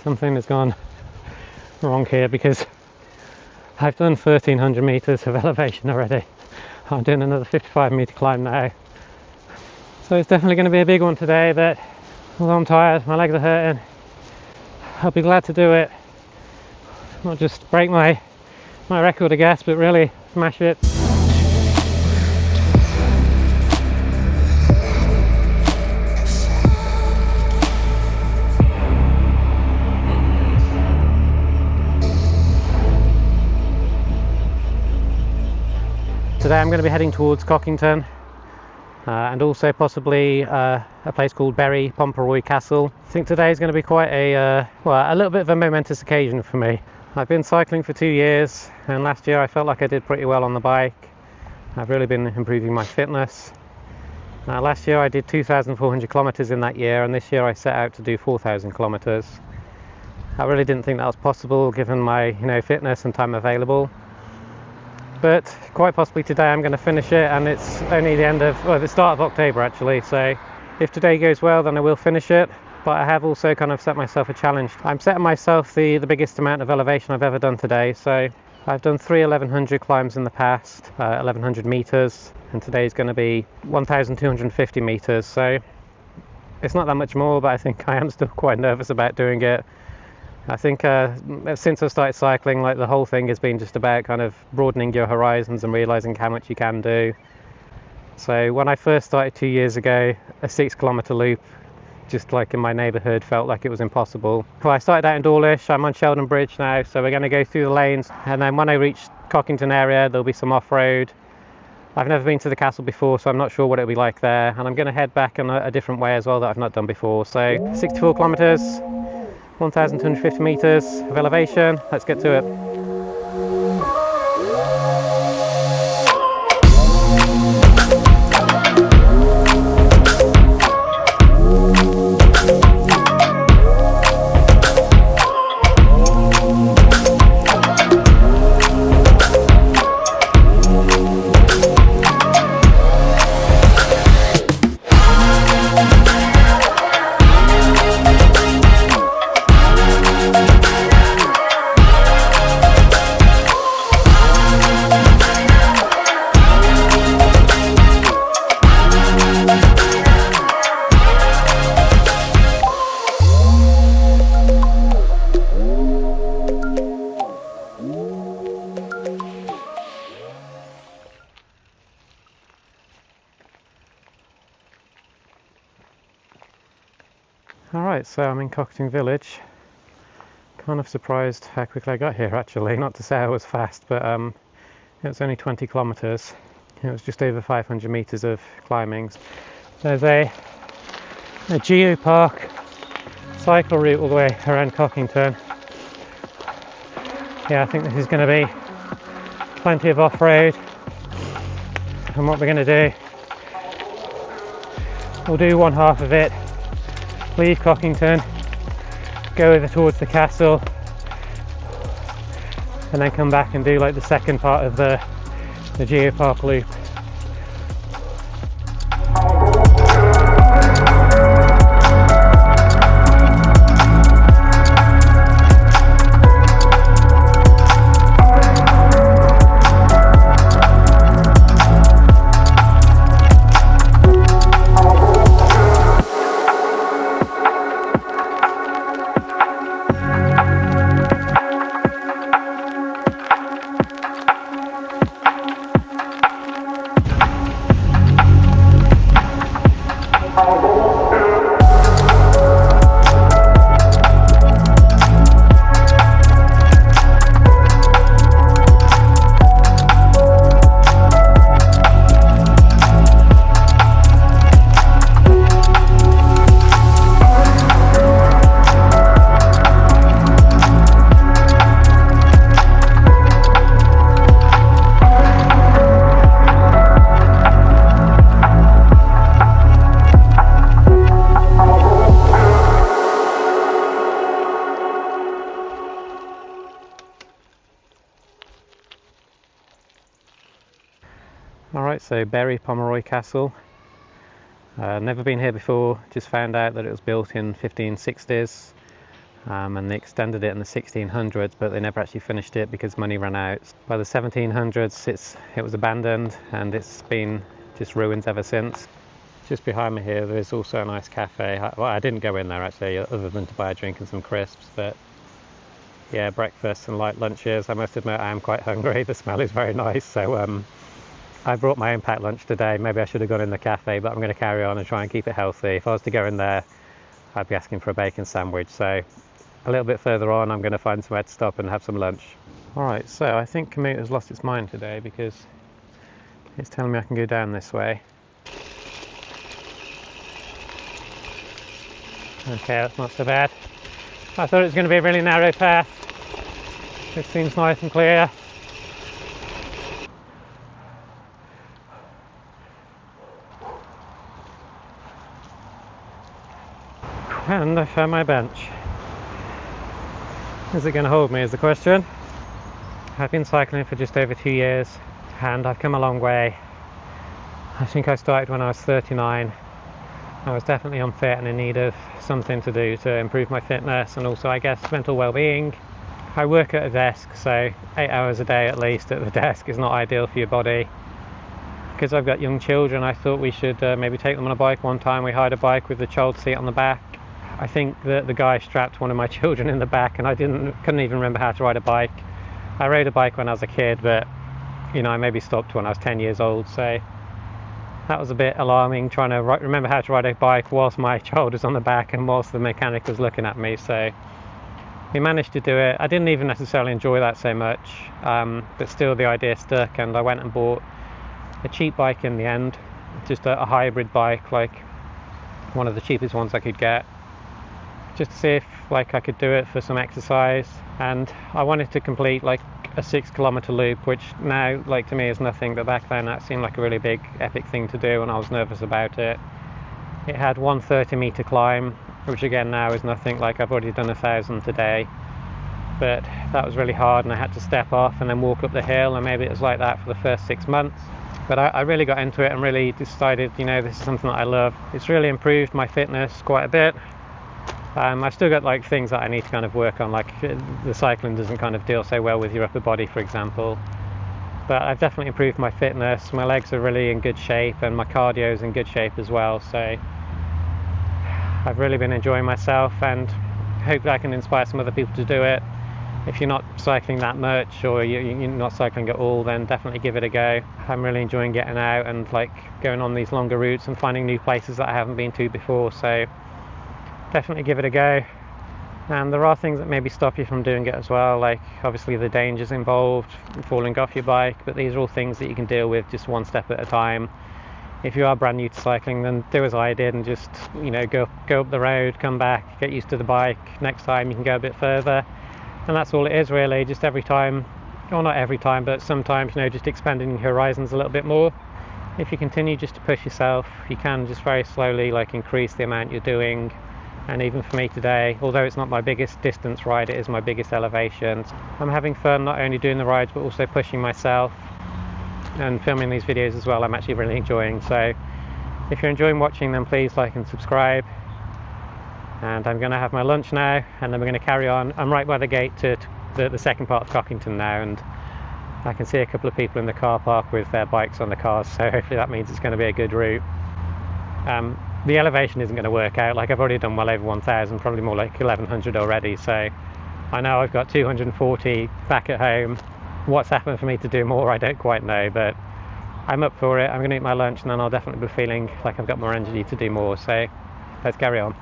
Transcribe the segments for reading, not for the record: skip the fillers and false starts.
something has gone wrong here, because I've done 1300 meters of elevation already. I'm doing another 55 meter climb now. So it's definitely going to be a big one today, but although I'm tired, my legs are hurting, I'll be glad to do it. Not just break my record, I guess, but really smash it. Today I'm going to be heading towards Cockington and also possibly a place called Bury Pomeroy Castle. I think today is going to be quite a little bit of a momentous occasion for me. I've been cycling for 2 years, and last year I felt like I did pretty well on the bike. I've really been improving my fitness. Last year I did 2,400 kilometers in that year, and this year I set out to do 4,000 kilometers. I really didn't think that was possible given my fitness and time available. But quite possibly today I'm going to finish it, and it's only the start of October actually, so if today goes well then I will finish it. But I have also kind of set myself a challenge. I'm setting myself the biggest amount of elevation I've ever done today. So I've done 3 1100 climbs in the past, 1100 meters, and today is going to be 1250 meters. So it's not that much more, but I think I am still quite nervous about doing it. I think since I started cycling, like, the whole thing has been just about kind of broadening your horizons and realizing how much you can do. So when I first started 2 years ago, a 6 kilometer loop just like in my neighborhood felt like it was impossible. Well, I started out in Dawlish. I'm on Shaldon Bridge now, so we're going to go through the lanes, and then when I reach Cockington area there'll be some off-road. I've never been to the castle before, so I'm not sure what it'll be like there, and I'm going to head back on a different way as well that I've not done before. So 64 kilometers, 1,250 meters of elevation. Let's get to it. Alright, so I'm in Cockington village. Kind of surprised how quickly I got here actually. Not to say I was fast, but it was only 20 kilometers. It was just over 500 meters of climbing. There's a Geopark cycle route all the way around Cockington. Yeah, I think this is going to be plenty of off-road. And what we're going to do, we'll do one half of it, leave Cockington, go over towards the castle, and then come back and do like the second part of the Geopark loop. Alright, so Bury Pomeroy Castle. Never been here before, just found out that it was built in 1560s. and they extended it in the 1600s, but they never actually finished it because money ran out. By the 1700s it was abandoned, and it's been just ruins ever since. Just behind me here there is also a nice cafe. Well, I didn't go in there actually, other than to buy a drink and some crisps, but yeah, breakfast and light lunches. I must admit I am quite hungry. The smell is very nice, so I brought my own packed lunch today. Maybe I should have gone in the cafe, but I'm going to carry on and try and keep it healthy. If I was to go in there, I'd be asking for a bacon sandwich. So a little bit further on, I'm going to find somewhere to stop and have some lunch. Alright, so I think Komoot has lost its mind today because it's telling me I can go down this way. Okay, that's not so bad. I thought it was going to be a really narrow path. This seems nice and clear. And I found my bench. Is it going to hold me is the question. I've been cycling for just over 2 years and I've come a long way. I think I started when I was 39. I was definitely unfit and in need of something to do to improve my fitness and also, I guess, mental well-being. I work at a desk, so 8 hours a day at least at the desk is not ideal for your body. Because I've got young children, I thought we should maybe take them on a bike. One time we hired a bike with the child seat on the back. I think that the guy strapped one of my children in the back and I couldn't even remember how to ride a bike. I rode a bike when I was a kid, but you know, I maybe stopped when I was 10 years old, so that was a bit alarming, trying to remember how to ride a bike whilst my child was on the back and whilst the mechanic was looking at me. So we managed to do it. I didn't even necessarily enjoy that so much, but still the idea stuck, and I went and bought a cheap bike in the end, just a hybrid bike, like one of the cheapest ones I could get, just to see if I could do it for some exercise. And I wanted to complete like a 6-kilometer loop, which now to me is nothing, but back then that seemed like a really big epic thing to do and I was nervous about it. It had one 30-meter climb, which again now is nothing. I've already done 1,000 today, but that was really hard and I had to step off and then walk up the hill, and maybe it was like that for the first 6 months. But I really got into it and really decided, you know, this is something that I love. It's really improved my fitness quite a bit. I've still got things that I need to kind of work on, the cycling doesn't kind of deal so well with your upper body, for example. But I've definitely improved my fitness. My legs are really in good shape and my cardio is in good shape as well. So I've really been enjoying myself and hope that I can inspire some other people to do it. If you're not cycling that much or you're not cycling at all, then definitely give it a go. I'm really enjoying getting out and going on these longer routes and finding new places that I haven't been to before. So definitely give it a go. And there are things that maybe stop you from doing it as well, obviously the dangers involved, falling off your bike, but these are all things that you can deal with just one step at a time. If you are brand new to cycling, then do as I did and just, you know, go up the road, come back, get used to the bike. Next time you can go a bit further, and that's all it is really. Just every time, or not every time, but sometimes, you know, just expanding your horizons a little bit more. If you continue just to push yourself, you can just very slowly increase the amount you're doing. And even for me today, although it's not my biggest distance ride, it is my biggest elevation. I'm having fun not only doing the rides but also pushing myself and filming these videos as well. I'm actually really enjoying. So if you're enjoying watching, then please like and subscribe. And I'm going to have my lunch now and then we're going to carry on. I'm right by the gate to the second part of Cockington now, and I can see a couple of people in the car park with their bikes on the cars, so hopefully that means it's going to be a good route. The elevation isn't going to work out. I've already done well over 1,000, probably more like 1,100 already, so I know I've got 240 back at home. What's happened for me to do more, I don't quite know, but I'm up for it. I'm going to eat my lunch and then I'll definitely be feeling like I've got more energy to do more, so let's carry on.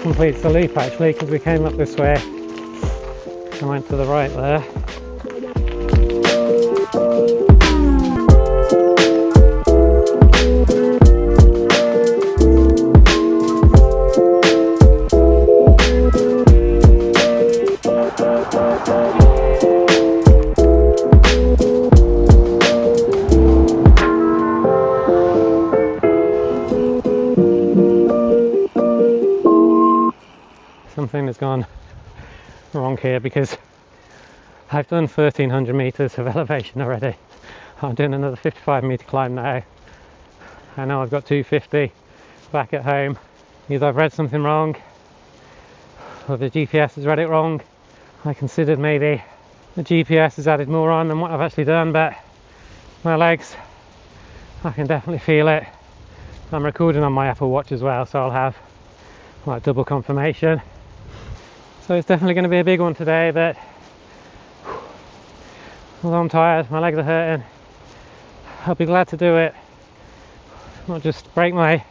completes the loop actually, because we came up this way and went to the right there. Something has gone wrong here, because I've done 1300 meters of elevation already. I'm doing another 55 meter climb now. I know I've got 250 back at home. Either I've read something wrong or the GPS has read it wrong. I considered maybe the GPS has added more on than what I've actually done, but my legs, I can definitely feel it. I'm recording on my Apple Watch as well, so I'll have like double confirmation. So it's definitely going to be a big one today, but although I'm tired, my legs are hurting, I'll be glad to do it. Not just break my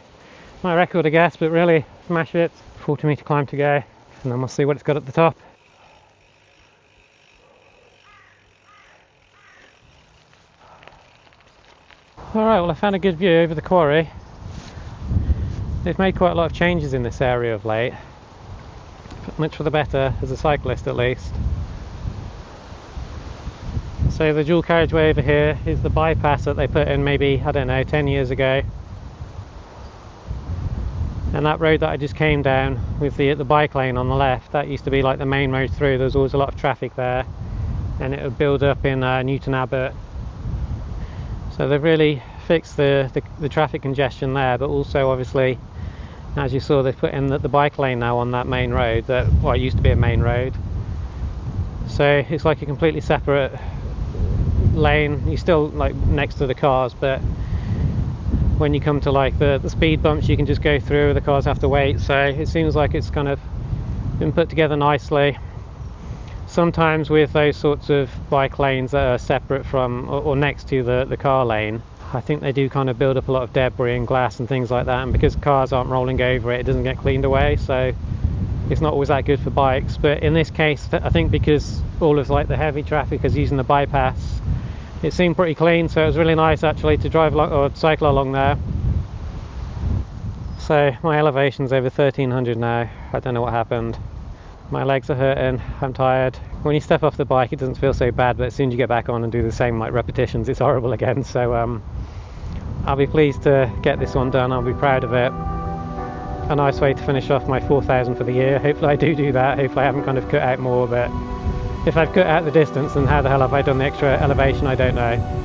record I guess, but really smash it. 40 meter climb to go, and then we'll see what it's got at the top. Alright, well I found a good view over the quarry. They've made quite a lot of changes in this area of late. Much for the better, as a cyclist at least. So the dual carriageway over here is the bypass that they put in maybe, I don't know, 10 years ago. And that road that I just came down with the bike lane on the left, that used to be like the main road through. There was always a lot of traffic there, and it would build up in Newton Abbot. So they've really fixed the traffic congestion there, but also obviously, as you saw, they've put in the bike lane now on that main road, that well, it used to be a main road. So it's like a completely separate lane. You're still like next to the cars, but when you come to like the speed bumps, you can just go through, the cars have to wait. So it seems like it's kind of been put together nicely. Sometimes with those sorts of bike lanes that are separate from or next to the car lane, I think they do kind of build up a lot of debris and glass and things like that, and because cars aren't rolling over it, it doesn't get cleaned away, so it's not always that good for bikes. But in this case, I think because all of like the heavy traffic is using the bypass, it seemed pretty clean, so it was really nice actually to drive along or cycle along there. So my elevation's over 1300 now. I don't know what happened. My legs are hurting, I'm tired. When you step off the bike it doesn't feel so bad, but as soon as you get back on and do the same like repetitions, it's horrible again. So I'll be pleased to get this one done. I'll be proud of it. A nice way to finish off my 4,000 for the year. Hopefully I do that. Hopefully I haven't kind of cut out more, but if I've cut out the distance, then how the hell have I done the extra elevation? I don't know.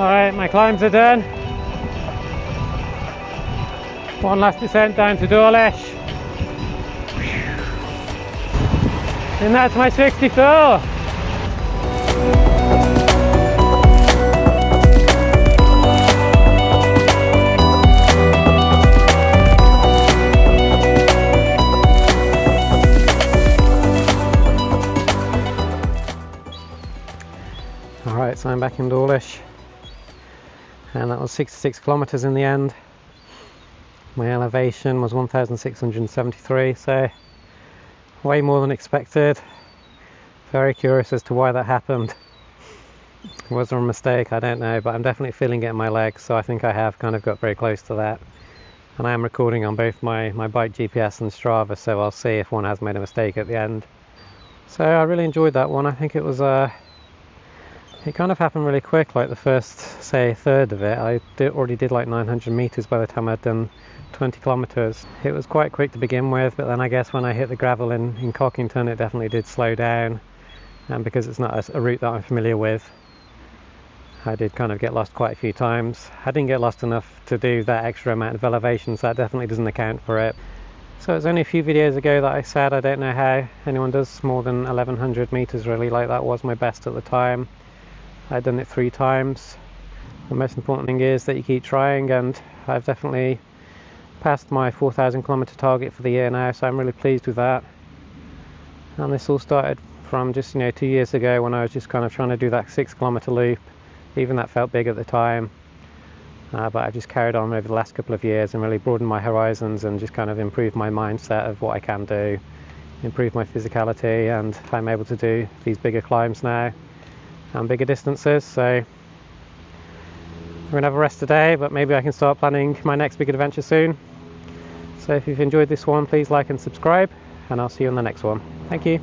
Alright, my climbs are done. One last descent down to Dawlish. And that's my 64. Alright, so I'm back in Dawlish. And that was 66 kilometers in the end. My elevation was 1,673, so way more than expected. Very curious as to why that happened. Was there a mistake? I don't know, but I'm definitely feeling it in my legs, so I think I have kind of got very close to that. And I am recording on both my bike GPS and Strava, so I'll see if one has made a mistake at the end. So I really enjoyed that one. I think it was it kind of happened really quick, like the first, say, third of it. I already did like 900 meters by the time I'd done 20 kilometers. It was quite quick to begin with, but then I guess when I hit the gravel in Cockington, it definitely did slow down, and because it's not a route that I'm familiar with, I did kind of get lost quite a few times. I didn't get lost enough to do that extra amount of elevation, so that definitely doesn't account for it. So it's only a few videos ago that I said I don't know how anyone does more than 1100 meters really, like that was my best at the time. I'd done it 3 times. The most important thing is that you keep trying, and I've definitely passed my 4,000 kilometer target for the year now, so I'm really pleased with that. And this all started from just 2 years ago when I was just kind of trying to do that 6 kilometer loop. Even that felt big at the time, but I've just carried on over the last couple of years and really broadened my horizons and just kind of improved my mindset of what I can do, improved my physicality, and I'm able to do these bigger climbs now and bigger distances. So we're gonna have a rest today, but maybe I can start planning my next big adventure soon. So if you've enjoyed this one, please like and subscribe, and I'll see you on the next one. Thank you.